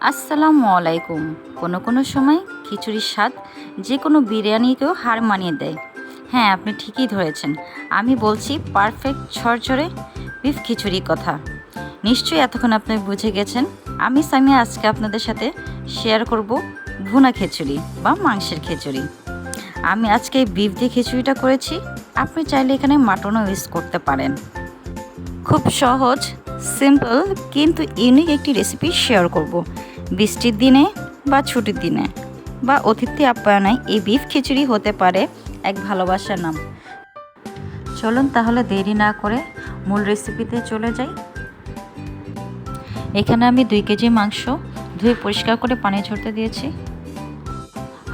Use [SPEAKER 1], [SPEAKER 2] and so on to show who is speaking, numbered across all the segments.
[SPEAKER 1] আসসালামু আলাইকুম। কোনো কোনো সময় খিচুড়ির স্বাদ যে কোনো বিরিয়ানিকেও হার মানিয়ে দেয়। হ্যাঁ, আপনি ঠিকই ধরেছেন। আমি বলছি পারফেক্ট ঝরঝরে বিফ খিচুড়ির কথা। নিশ্চয়ই এতক্ষণ আপনি বুঝে গেছেন। আমি সামিয়া আজকে আপনাদের সাথে শেয়ার করব ভুনা খিচুড়ি বা মাংসের খিচুড়ি। আমি আজকে বিফ দিয়ে খিচুড়িটা করেছি। আপনি চাইলে এখানে মাটনও ইউজ করতে পারেন। খুব সহজ, সিম্পল কিন্তু ইউনিক একটি রেসিপি শেয়ার করব। বৃষ্টির দিনে বা ছুটির দিনে বা অতিথি আপ্যায়নে এই বিফ খিচুড়ি হতে পারে এক ভালোবাসার নাম। চলুন তাহলে দেরি না করে মূল রেসিপিতে চলে যাই। এখানে আমি 2 কেজি মাংস ধুয়ে পরিষ্কার করে পানি ঝরতে দিয়েছি।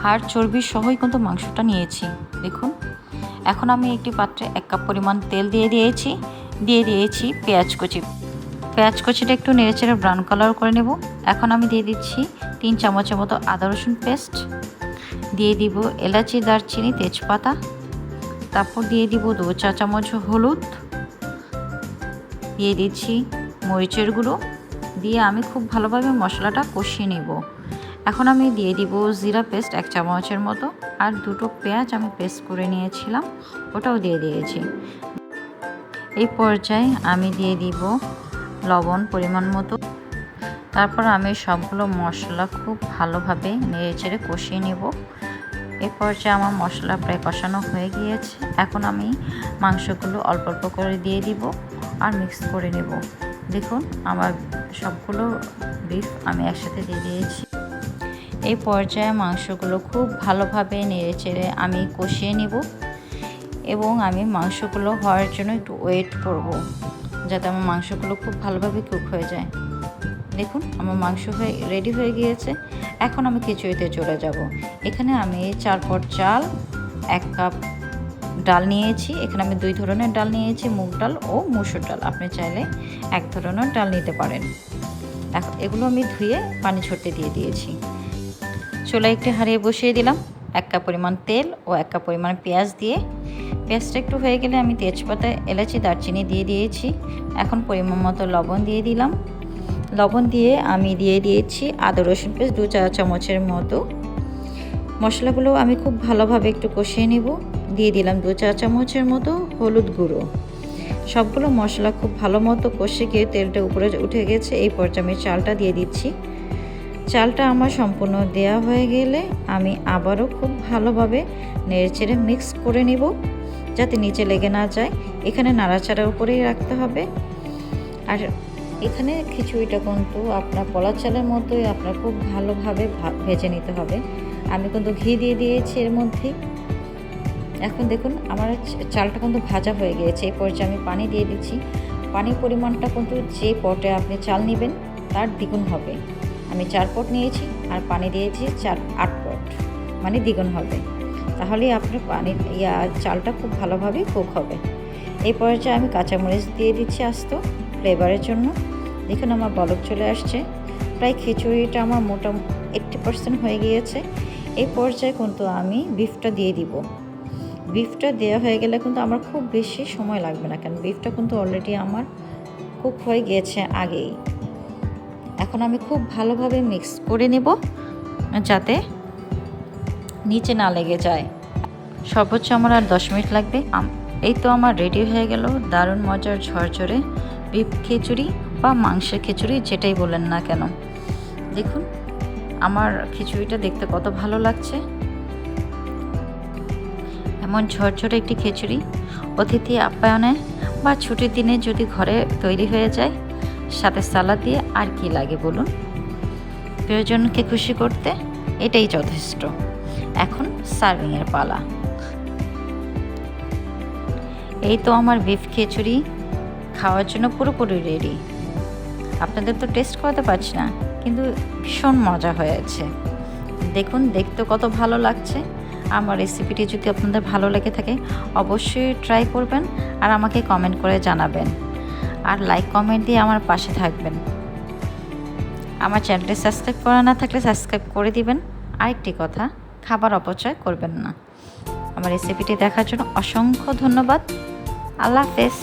[SPEAKER 1] হাড় চর্বি সহই কিন্তু মাংসটা নিয়েছি। দেখুন, এখন আমি একটি পাত্রে 1 কাপ পরিমাণ তেল দিয়ে দিয়েছি পেঁয়াজ কুচি। পেঁয়াজ কুচিটা একটু নেড়েচেড়ে ব্রাউন কালার করে নেব। এখন আমি দিয়ে দিচ্ছি 3 চামচের মতো আদা রসুন পেস্ট, দিয়ে দিব এলাচি, দারচিনি, তেজপাতা, তারপর দিয়ে দিব 2 চা চামচ হলুদ, দিয়ে দিচ্ছি মরিচের গুঁড়ো, দিয়ে আমি খুব ভালোভাবে মশলাটা কষিয়ে নেব। এখন আমি দিয়ে দিব জিরা পেস্ট 1 চামচের মতো, আর 2টো পেঁয়াজ আমি পেস্ট করে নিয়েছিলাম ওটাও দিয়ে দিয়েছি। এই পর্যায়ে আমি দিয়ে দিব লবণ পরিমাণ মতো। তারপর আমি সবগুলো মশলা খুব ভালোভাবে নেড়েচেড়ে কষিয়ে নেব। এই পর্যায়ে আমার মশলা প্রায় কষানো হয়ে গিয়েছে। এখন আমি মাংসগুলো অল্প অল্প করে দিয়ে দিব আর মিক্স করে নেব। দেখুন, আমার সবগুলো বিফ আমি একসাথে দিয়ে দিয়েছি। এই পর্যায়ে মাংসগুলো খুব ভালোভাবে নেড়েচেড়ে আমি কষিয়ে নেব এবং আমি মাংসগুলো হওয়ার জন্য একটু ওয়েট করব, যাতে আমার মাংসগুলো খুব ভালোভাবে কুক হয়ে যায়। দেখুন, আমার মাংস রেডি হয়ে গিয়েছে। এখন আমি খিচুড়িতে চলে যাব। এখানে আমি 4 পট চাল, 1 কাপ ডাল নিয়েছি। এখানে আমি 2 ধরনের ডাল নিয়েছি, মুগ ডাল ও মসুর ডাল। আপনি চাইলে 1 ধরনের ডাল নিতে পারেন। এখন এগুলো আমি ধুয়ে পানি ঝরতে দিয়ে দিয়েছি। চুলায় একটি হাঁড়িয়ে বসিয়ে দিলাম। 1 কাপ পরিমাণ তেল ও 1 কাপ পরিমাণ পেঁয়াজ দিয়ে, পেঁয়াজটা একটু হয়ে গেলে আমি তেজপাতা, এলাচি, দারচিনি দিয়ে দিয়েছি। এখন পরিমাণ মতো লবণ দিয়ে দিলাম। লবণ দিয়ে আমি দিয়ে দিয়েছি আদা রসুন পেস্ট 2 চা চামচের মতো। মশলাগুলো আমি খুব ভালোভাবে একটু কষিয়ে নেব। দিয়ে দিলাম 2 চা চামচের মতো হলুদ গুঁড়ো। সবগুলো মশলা খুব ভালো মতো কষে গিয়ে তেলটা উপরে উঠে গেছে। এই পর্যায়ে আমি চালটা দিয়ে দিচ্ছি। চালটা আমার সম্পূর্ণ দেওয়া হয়ে গেলে আমি আবারও খুব ভালোভাবে নেড়েচেড়ে মিক্স করে নেব, যাতে নিচে লেগে না যায়। এখানে নাড়াচাড়ার উপরেই রাখতে হবে। আর এখানে খিচুড়িটা কিন্তু আপনার পলাশ চালের মতোই আপনার খুব ভালোভাবে ভেজে নিতে হবে। আমি কিন্তু ঘি দিয়ে দিয়েছি এর মধ্যেই। এখন দেখুন, আমার চালটা কিন্তু ভাজা হয়ে গিয়েছে। এই পর্যায়ে আমি পানি দিয়ে দিচ্ছি। পানির পরিমাণটা কিন্তু যে পটে আপনি চাল নেবেন তার দ্বিগুণ হবে। আমি 4 পট নিয়েছি আর পানি দিয়েছি 8 পট, মানে দ্বিগুণ হবে। তাহলেই আপনার চালটা খুব ভালোভাবে কুক হবে। এই পর্যায়ে আমি কাঁচামরিচ দিয়ে দিচ্ছি আস্ত ফ্লেভারের জন্য। দেখুন, আমার বলক চলে আসছে। প্রায় খিচুড়িটা আমার মোটামুটি 80% হয়ে গিয়েছে। এই পর্যায়ে কিন্তু আমি বিফটা দিয়ে দিব। বিফটা দেওয়া হয়ে গেলে কিন্তু আমার খুব বেশি সময় লাগবে না, কারণ বিফটা কিন্তু অলরেডি আমার কুক হয়ে গিয়েছে আগেই। এখন আমি খুব ভালোভাবে মিক্স করে নেব, যাতে নিচে না লেগে যায়। সর্বোচ্চ আমার আর 10 মিনিট লাগবে। এই তো আমার রেডি হয়ে গেল দারুণ মজার ঝরঝরে বিফ খিচুড়ি বা মাংসের খিচুড়ি, যেটাই বলেন না কেন। দেখুন, আমার খিচুড়িটা দেখতে কত ভালো লাগছে। এমন ঝরঝরে একটি খিচুড়ি অতিথি আপ্যায়নে বা ছুটির দিনে যদি ঘরে তৈরি হয়ে যায়, সাথে সালাদ দিয়ে আর কি লাগে বলুন। প্রিয়জনকে খুশি করতে এটাই যথেষ্ট। এখন সার্ভিংয়ের পালা। এই তো আমার বিফ খিচুড়ি খাওয়ার জন্য পুরোপুরি রেডি। আপনাদের তো টেস্ট করতে পারছি না, কিন্তু ভীষণ মজা হয়েছে। দেখুন, দেখতে কত ভালো লাগছে। আমার রেসিপিটি যদি আপনাদের ভালো লেগে থাকে অবশ্যই ট্রাই করবেন আর আমাকে কমেন্ট করে জানাবেন। আর লাইক কমেন্ট দিয়ে আমার পাশে থাকবেন। আমার চ্যানেলটি সাবস্ক্রাইব করা না থাকলে সাবস্ক্রাইব করে দিবেন। আরেকটি কথা, খাবার অপচয় করবেন না। আমার রেসিপিটি দেখার জন্য অসংখ্য ধন্যবাদ। আল্লাহ হাফেজ।